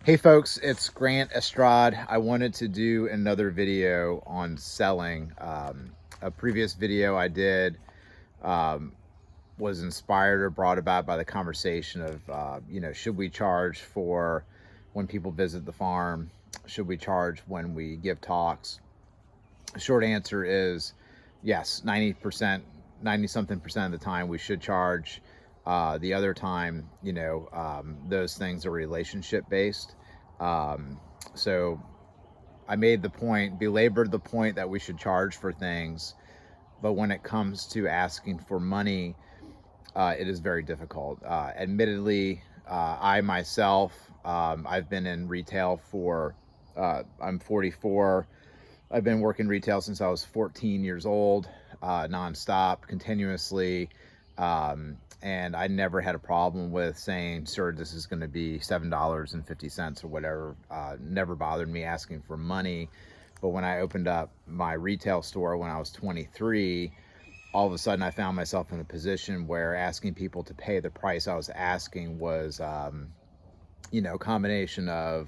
Hey folks, it's Grant Estrad. I wanted to do another video on selling. A previous video I did um, was inspired or brought about by the conversation of, should we charge for when people visit the farm? Should we charge when we give talks? The short answer is yes, 90%, 90 something percent of the time we should charge. The other time, those things are relationship based. So I made the point, belabored the point that we should charge for things, but when it comes to asking for money, it is very difficult. Admittedly, I myself, I've been in retail for, I'm 44. I've been working retail since I was 14 years old, nonstop, continuously. And I never had a problem with saying, sir, this is going to be $7.50 or whatever. Never bothered me asking for money. But when I opened up my retail store when I was 23, all of a sudden I found myself in a position where asking people to pay the price I was asking was, a combination of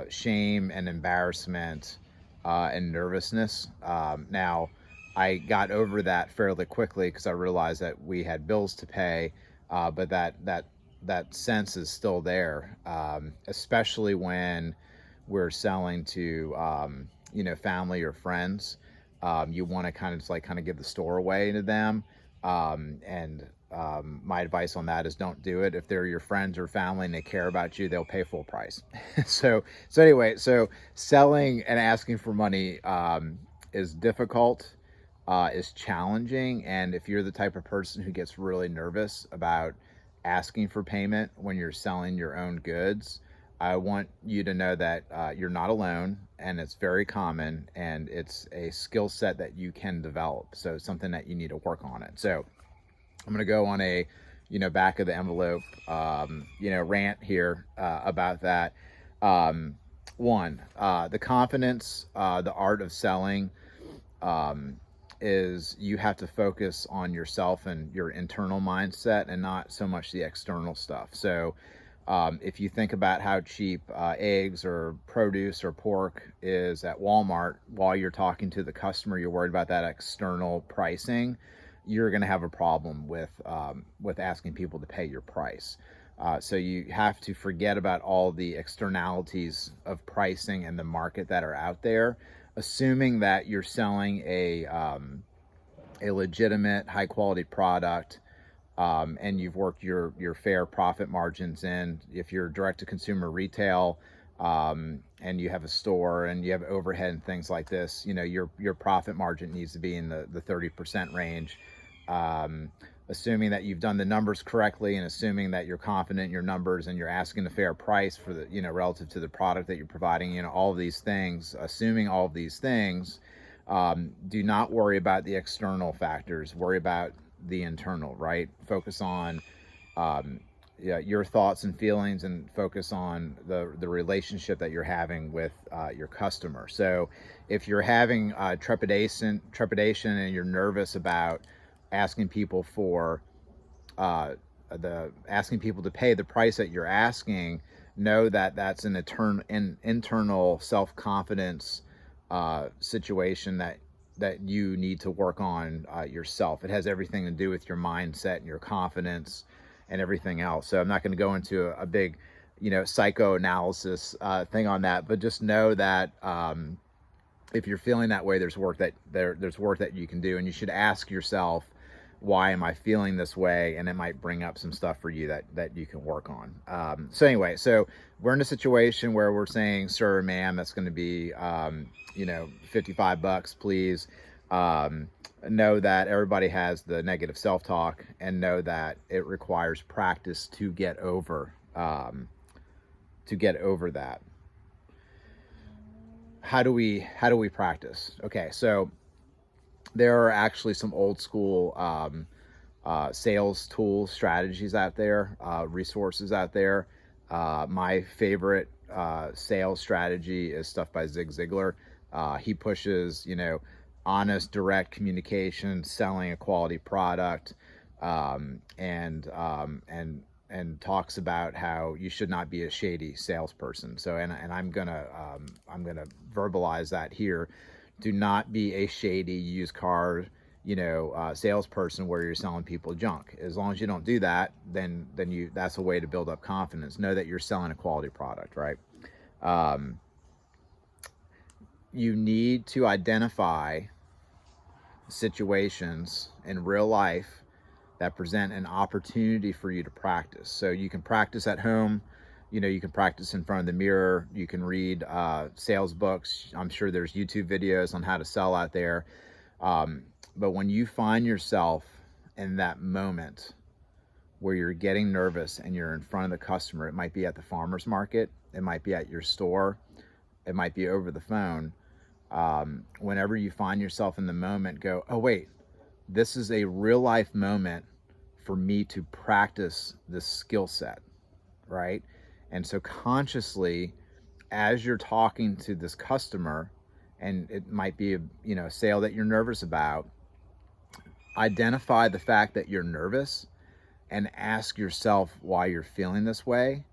shame and embarrassment and nervousness. Now, I got over that fairly quickly because I realized that we had bills to pay, but that sense is still there, especially when we're selling to family or friends. You want to kind of give the store away to them, and my advice on that is don't do it. If they're your friends or family and they care about you, they'll pay full price. So anyway, so selling and asking for money is difficult, is challenging, and if you're the type of person who gets really nervous about asking for payment when you're selling your own goods, I want you to know that you're not alone, and it's very common, and it's a skill set that you can develop. So it's something that you need to work on it. So I'm going to go on a, back of the envelope, rant here about that. One, the confidence, the art of selling, is you have to focus on yourself and your internal mindset and not so much the external stuff. So if you think about how cheap eggs or produce or pork is at Walmart, while you're talking to the customer, you're worried about that external pricing, you're going to have a problem with asking people to pay your price. So you have to forget about all the externalities of pricing and the market that are out there, assuming that you're selling a legitimate, high quality product, and you've worked your fair profit margins in. If you're direct to consumer retail, and you have a store and you have overhead and things like this, your profit margin needs to be in the 30% range. Assuming that you've done the numbers correctly and assuming that you're confident in your numbers and you're asking a fair price for the, relative to the product that you're providing, all of these things, assuming all of these things, do not worry about the external factors, worry about the internal, right? Focus on, your thoughts and feelings, and focus on the relationship that you're having with your customer. So if you're having trepidation and you're nervous about asking people for asking people to pay the price that you're asking, know that that's an internal self-confidence situation that you need to work on yourself. It has everything to do with your mindset and your confidence and everything else. So I'm not going to go into a big, psychoanalysis thing on that, but just know that if you're feeling that way, there's work that you can do, and you should ask yourself, why am I feeling this way? And it might bring up some stuff for you that you can work on. So anyway, so we're in a situation where we're saying, sir, ma'am, that's going to be, $55, please. Know that everybody has the negative self-talk, and know that it requires practice to get over that. How do we practice? Okay, so there are actually some old school sales tools, strategies out there, resources out there. My favorite sales strategy is stuff by Zig Ziglar. He pushes, honest, direct communication, selling a quality product, and and talks about how you should not be a shady salesperson. So, and I'm gonna verbalize that here. Do not be a shady used car, salesperson where you're selling people junk. As long as you don't do that, then that's a way to build up confidence. Know that you're selling a quality product, right? You need to identify situations in real life that present an opportunity for you to practice. So you can practice at home, you can practice in front of the mirror, you can read sales books. I'm sure there's YouTube videos on how to sell out there. But when you find yourself in that moment where you're getting nervous and you're in front of the customer, it might be at the farmer's market, it might be at your store, it might be over the phone. Whenever you find yourself in the moment, go, oh wait, this is a real life moment for me to practice this skill set, right? And so consciously, as you're talking to this customer, and it might be a sale that you're nervous about, identify the fact that you're nervous and ask yourself why you're feeling this way.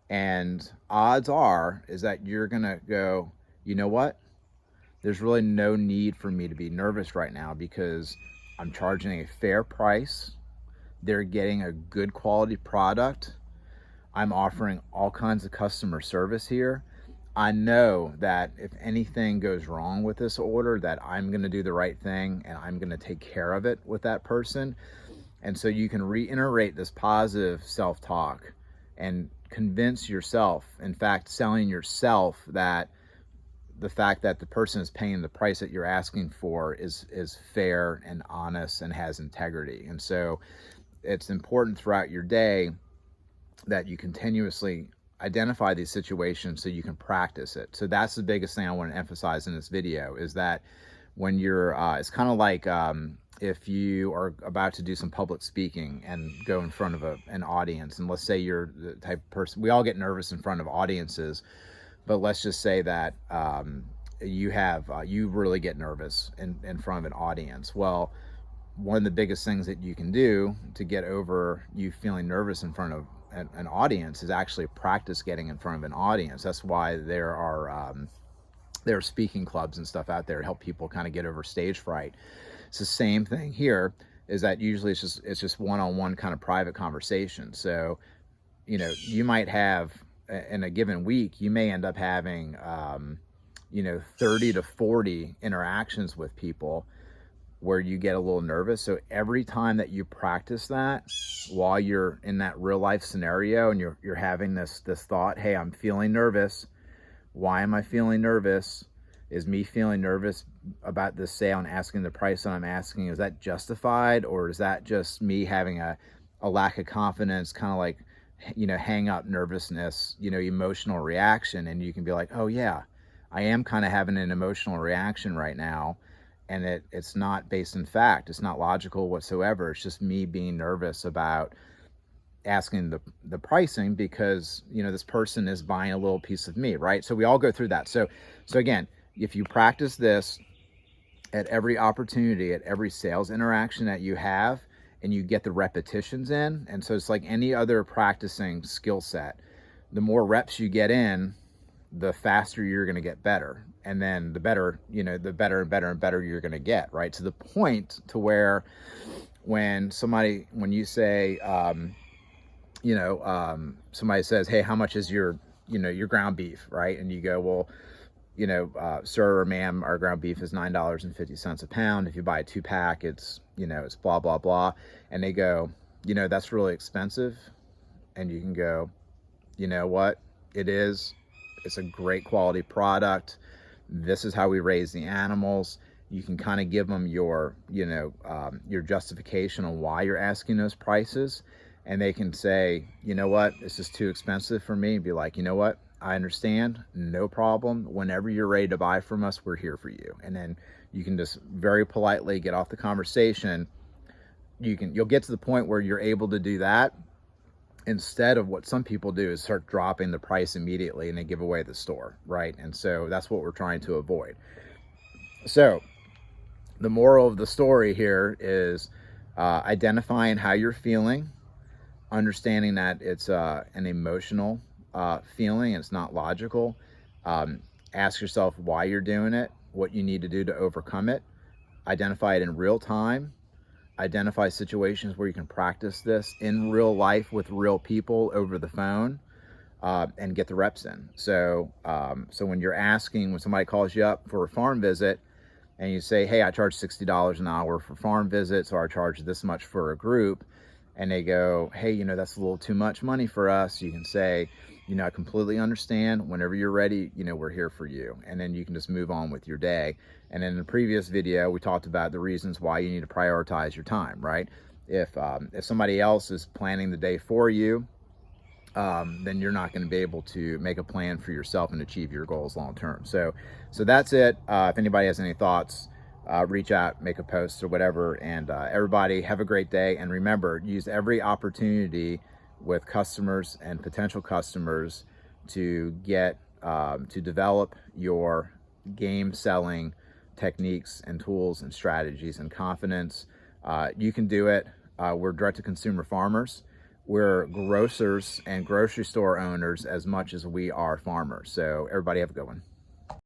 And odds are is that you're gonna go, you know what? There's really no need for me to be nervous right now because I'm charging a fair price. They're getting a good quality product. I'm offering all kinds of customer service here. I know that if anything goes wrong with this order, that I'm going to do the right thing and I'm going to take care of it with that person. And so you can reiterate this positive self-talk and convince yourself, in fact, selling yourself, that the fact that the person is paying the price that you're asking for is fair and honest and has integrity. And so it's important throughout your day that you continuously identify these situations so you can practice it. So that's the biggest thing I want to emphasize in this video, is that when you're, it's kind of like if you are about to do some public speaking and go in front of an audience, and let's say you're the type of person, we all get nervous in front of audiences, but let's just say that you really get nervous in front of an audience. Well, one of the biggest things that you can do to get over you feeling nervous in front of an audience is actually practice getting in front of an audience. That's why there are speaking clubs and stuff out there to help people kind of get over stage fright. It's the same thing here, is that usually it's just one-on-one kind of private conversation. So, you might have, in a given week, you may end up having, 30 to 40 interactions with people where you get a little nervous. So every time that you practice that while you're in that real life scenario and you're having this thought, hey, I'm feeling nervous. Why am I feeling nervous? Is me feeling nervous about this sale and asking the price that I'm asking, is that justified? Or is that just me having a lack of confidence, kind of like, hang up nervousness, emotional reaction? And you can be like, oh yeah, I am kind of having an emotional reaction right now. And it's not based in fact, it's not logical whatsoever. It's just me being nervous about asking the pricing because, this person is buying a little piece of me, right? So we all go through that. So again, if you practice this at every opportunity, at every sales interaction that you have, and you get the repetitions in, and so it's like any other practicing skill set, the more reps you get in, the faster you're going to get better. And then the better, the better and better and better you're going to get, right? To the point to where when you say, somebody says, hey, how much is your ground beef, right? And you go, well, sir or ma'am, our ground beef is $9.50 a pound. If you buy a 2-pack, it's blah, blah, blah. And they go, that's really expensive. And you can go, you know what? It is. It's a great quality product. This is how we raise the animals. You can kind of give them your justification on why you're asking those prices. And they can say, you know what, this is too expensive for me. And be like, you know what, I understand, no problem. Whenever you're ready to buy from us, we're here for you. And then you can just very politely get off the conversation. You'll get to the point where you're able to do that, instead of what some people do is start dropping the price immediately and they give away the store, right? And so that's what we're trying to avoid. So the moral of the story here is identifying how you're feeling, understanding that it's an emotional feeling, it's not logical. Ask yourself why you're doing it, what you need to do to overcome it, identify it in real time, identify situations where you can practice this in real life with real people over the phone, and get the reps in. So when you're asking, when somebody calls you up for a farm visit and you say, hey, I charge $60 an hour for farm visits, or I charge this much for a group, and they go, hey, that's a little too much money for us, you can say, I completely understand. Whenever you're ready, we're here for you. And then you can just move on with your day. And in the previous video, we talked about the reasons why you need to prioritize your time, right? If somebody else is planning the day for you, then you're not going to be able to make a plan for yourself and achieve your goals long term. So that's it. If anybody has any thoughts, reach out, make a post or whatever. And everybody have a great day. And remember, use every opportunity with customers and potential customers to get to develop your game selling techniques and tools and strategies and confidence. You can do it. We're direct-to-consumer farmers. We're grocers and grocery store owners as much as we are farmers. So everybody have a good one.